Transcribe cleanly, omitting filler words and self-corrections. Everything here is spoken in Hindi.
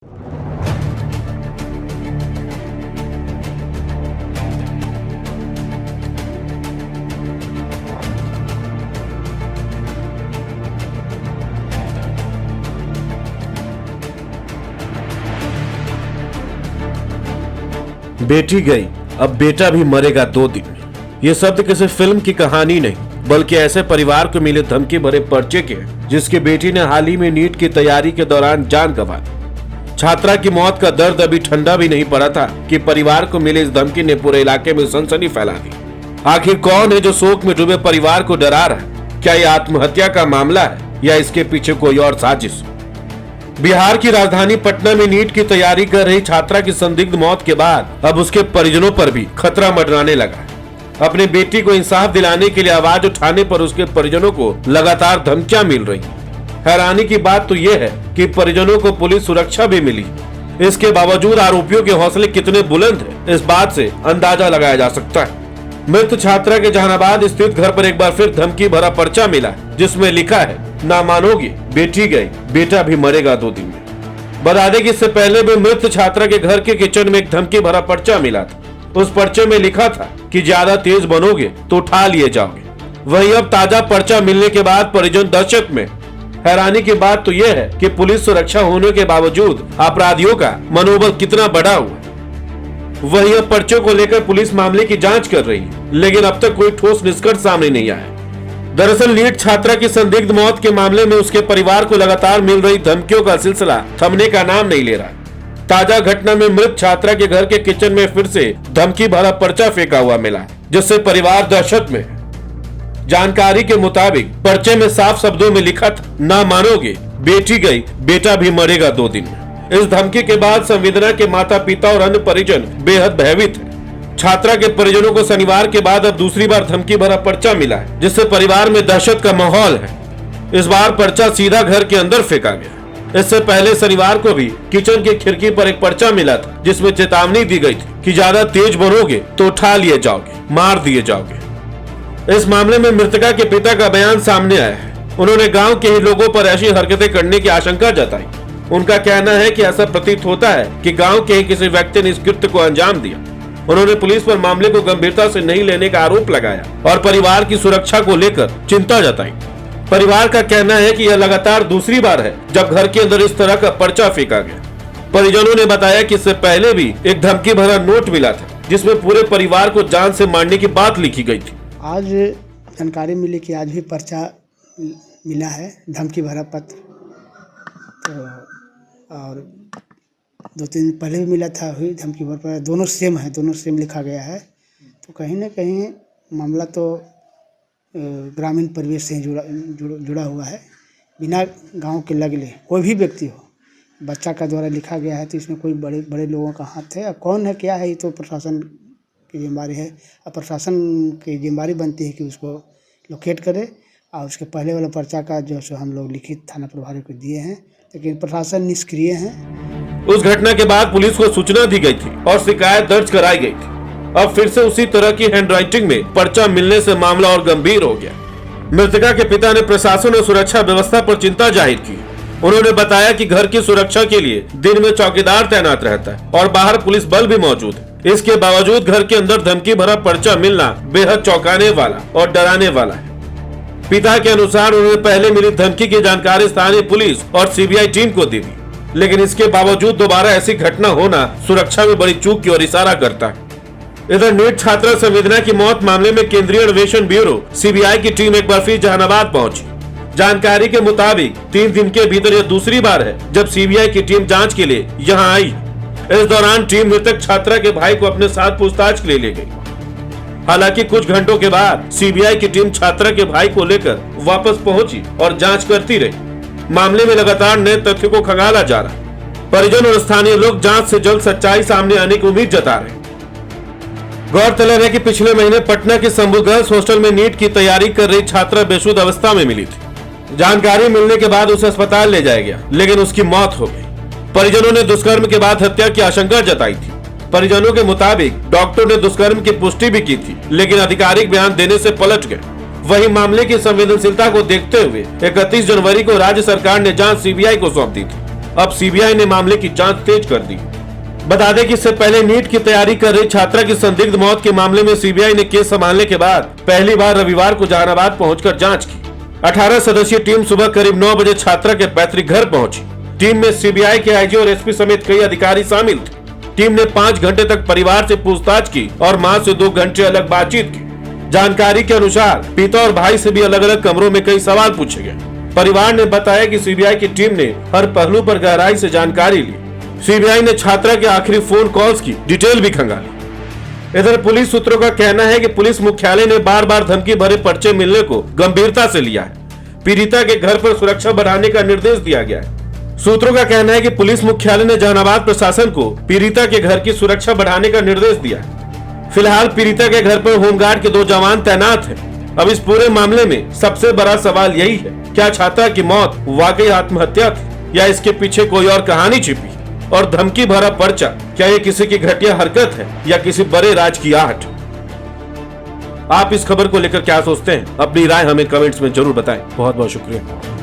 बेटी गई, अब बेटा भी मरेगा 2 दिन में। ये शब्द किसी फिल्म की कहानी नहीं, बल्कि ऐसे परिवार को मिले धमकी भरे पर्चे के हैं जिसकी बेटी ने हाल ही में नीट की तैयारी के दौरान जान गंवा दी। छात्रा की मौत का दर्द अभी ठंडा भी नहीं पड़ा था कि परिवार को मिले इस धमकी ने पूरे इलाके में सनसनी फैला दी। आखिर कौन है जो शोक में डूबे परिवार को डरा रहा है? क्या ये आत्महत्या का मामला है या इसके पीछे कोई और साजिश? बिहार की राजधानी पटना में नीट की तैयारी कर रही छात्रा की संदिग्ध मौत के बाद अब उसके परिजनों पर भी खतरा मंडराने लगा। अपनी बेटी को इंसाफ दिलाने के लिए आवाज उठाने पर उसके परिजनों को लगातार धमकियां मिल रही। हैरानी की बात तो यह है कि परिजनों को पुलिस सुरक्षा भी मिली। इसके बावजूद आरोपियों के हौसले कितने बुलंद हैं, इस बात से अंदाजा लगाया जा सकता है। मृत छात्रा के जहानाबाद स्थित घर पर एक बार फिर धमकी भरा पर्चा मिला, जिसमें लिखा है, ना मानोगे, बेटी गई, बेटा भी मरेगा 2 दिन में। बता दें कि इससे पहले भी मृत छात्रा के घर के किचन में एक धमकी भरा पर्चा मिला था। उस पर्चे में लिखा था कि ज्यादा तेज बनोगे तो उठा लिए जाओगे। वहीं अब ताजा पर्चा मिलने के बाद परिजन दहशत में। हैरानी की बात तो यह है कि पुलिस सुरक्षा होने के बावजूद अपराधियों का मनोबल कितना बढ़ा हुआ है। वहीं अब पर्चे को लेकर पुलिस मामले की जांच कर रही है, लेकिन अब तक कोई ठोस निष्कर्ष सामने नहीं आया। दरअसल नीट छात्रा की संदिग्ध मौत के मामले में उसके परिवार को लगातार मिल रही धमकियों का सिलसिला थमने का नाम नहीं ले रहा। ताजा घटना में मृत छात्रा के घर के किचन में फिर से धमकी भरा पर्चा फेंका हुआ मिला, जिससे परिवार दहशत में है। जानकारी के मुताबिक पर्चे में साफ शब्दों में लिखा था, ना मानोगे, बेटी गई, बेटा भी मरेगा 2 दिन में। इस धमकी के बाद संवेदना के माता पिता और अन्य परिजन बेहद भयभीत हैं। छात्रा के परिजनों को शनिवार के बाद अब दूसरी बार धमकी भरा पर्चा मिला है, जिससे परिवार में दहशत का माहौल है। इस बार पर्चा सीधा घर के अंदर फेंका गया। इससे पहले शनिवार को भी किचन की खिड़की पर एक पर्चा मिला था, जिसमें चेतावनी दी गई थी कि ज्यादा तेज बनोगे तो उठा लिए जाओगे, मार दिए जाओगे। इस मामले में मृतका के पिता का बयान सामने आया है। उन्होंने गाँव के ही लोगों पर ऐसी हरकतें करने की आशंका जताई। उनका कहना है कि ऐसा प्रतीत होता है कि गांव के ही किसी व्यक्ति ने इस कृत्य को अंजाम दिया। उन्होंने पुलिस पर मामले को गंभीरता से नहीं लेने का आरोप लगाया और परिवार की सुरक्षा को लेकर चिंता जताई। परिवार का कहना है कि यह लगातार दूसरी बार है जब घर के अंदर इस तरह का पर्चा फेंका गया। परिजनों ने बताया कि इससे पहले भी एक धमकी भरा नोट मिला था, जिसमें पूरे परिवार को जान से मारने की बात लिखी गई थी। आज जानकारी मिली कि आज भी पर्चा मिला है, धमकी भरा पत्र। तो और 2-3 दिन पहले भी मिला था, हुई धमकी भर पर। दोनों सेम है, दोनों सेम लिखा गया है। तो कहीं ना कहीं मामला तो ग्रामीण परिवेश से जुड़ा हुआ है। बिना गांव के लगले कोई भी व्यक्ति हो, बच्चा का द्वारा लिखा गया है, तो इसमें कोई बड़े बड़े लोगों का हाथ है। अब कौन है, क्या है, ये तो प्रशासन की जिम्मेदारी है। अब प्रशासन की जिम्मेदारी बनती है कि उसको लोकेट करे। और उसके पहले वाला पर्चा का जो सो हम लोग लिखित थाना प्रभारी को दिए हैं, लेकिन प्रशासन निष्क्रिय है। उस घटना के बाद पुलिस को सूचना दी गई थी और शिकायत दर्ज कराई गई थी। अब फिर से उसी तरह की हैंडराइटिंग में पर्चा मिलने से मामला और गंभीर हो गया। मृतका के पिता ने प्रशासन और सुरक्षा व्यवस्था पर चिंता जाहिर की। उन्होंने बताया कि घर की सुरक्षा के लिए दिन में चौकीदार तैनात रहता है और बाहर पुलिस बल भी मौजूद है। इसके बावजूद घर के अंदर धमकी भरा पर्चा मिलना बेहद चौंकाने वाला और डराने वाला है। पिता के अनुसार उन्होंने पहले मिली धमकी की जानकारी स्थानीय पुलिस और सीबीआई टीम को दी थी, लेकिन इसके बावजूद दोबारा ऐसी घटना होना सुरक्षा में बड़ी चूक की ओर इशारा करता है। इधर नीट छात्रा संवेदना की मौत मामले में केंद्रीय अन्वेषण ब्यूरो सीबीआई की टीम एक बार फिर जहानाबाद पहुंची। जानकारी के मुताबिक 3 दिन के भीतर यह दूसरी बार है जब सीबीआई की टीम जांच के लिए यहां आई। इस दौरान टीम मृतक छात्रा के भाई को अपने साथ पूछताछ के लिए ले गई। हालांकि कुछ घंटों के बाद सीबीआई की टीम छात्रा के भाई को लेकर वापस पहुंची और जांच करती रही। मामले में लगातार नए तथ्यों को खंगाला जा रहा है। परिजन और स्थानीय लोग जांच से जल्द सच्चाई सामने आने की उम्मीद जता रहे हैं। गौरतलब है कि पिछले महीने पटना के शंभू गर्ल्स हॉस्टल में नीट की तैयारी कर रही छात्रा बेसुध अवस्था में मिली थी। जानकारी मिलने के बाद उसे अस्पताल ले जाया गया, लेकिन उसकी मौत हो गई। परिजनों ने दुष्कर्म के बाद हत्या की आशंका जताई थी। परिजनों के मुताबिक डॉक्टर ने दुष्कर्म की पुष्टि भी की थी, लेकिन आधिकारिक बयान देने से पलट गए। वहीं मामले की संवेदनशीलता को देखते हुए 31 जनवरी को राज्य सरकार ने जांच सीबीआई को सौंप दी थी। अब सीबीआई ने मामले की जांच तेज कर दी। बता दें कि इससे पहले नीट की तैयारी कर रही छात्रा की संदिग्ध मौत के मामले में सीबीआई ने केस संभालने के बाद पहली बार रविवार को जहानाबाद पहुंचकर जांच की। 18 सदस्यीय टीम सुबह करीब 9 बजे छात्रा के पैतृक घर पहुंची। टीम में सीबीआई के आईजी और एसपी समेत कई अधिकारी शामिल थे। टीम ने 5 घंटे तक परिवार से पूछताछ की और मां से 2 घंटे अलग बातचीत की। जानकारी के अनुसार पिता और भाई से भी अलग अलग कमरों में कई सवाल पूछे गए। परिवार ने बताया कि सीबीआई की टीम ने हर पहलू पर गहराई से जानकारी ली। सीबीआई ने छात्रा के आखिरी फोन कॉल्स की डिटेल भी खंगाली। इधर पुलिस सूत्रों का कहना है कि पुलिस मुख्यालय ने बार बार धमकी भरे पर्चे मिलने को गंभीरता से लिया है। पीड़िता के घर पर सुरक्षा बढ़ाने का निर्देश दिया गया है। सूत्रों का कहना है कि पुलिस मुख्यालय ने जहानाबाद प्रशासन को पीड़िता के घर की सुरक्षा बढ़ाने का निर्देश दिया है। फिलहाल पीड़िता के घर पर होमगार्ड के 2 जवान तैनात हैं। अब इस पूरे मामले में सबसे बड़ा सवाल यही है, क्या छात्रा की मौत वाकई आत्महत्या थी या इसके पीछे कोई और कहानी छिपी? और धमकी भरा पर्चा, क्या ये किसी की घटिया हरकत है या किसी बड़े राज की आहट? आप इस खबर को लेकर क्या सोचते हैं? अपनी राय हमें कमेंट्स में जरूर बताएं। बहुत बहुत शुक्रिया।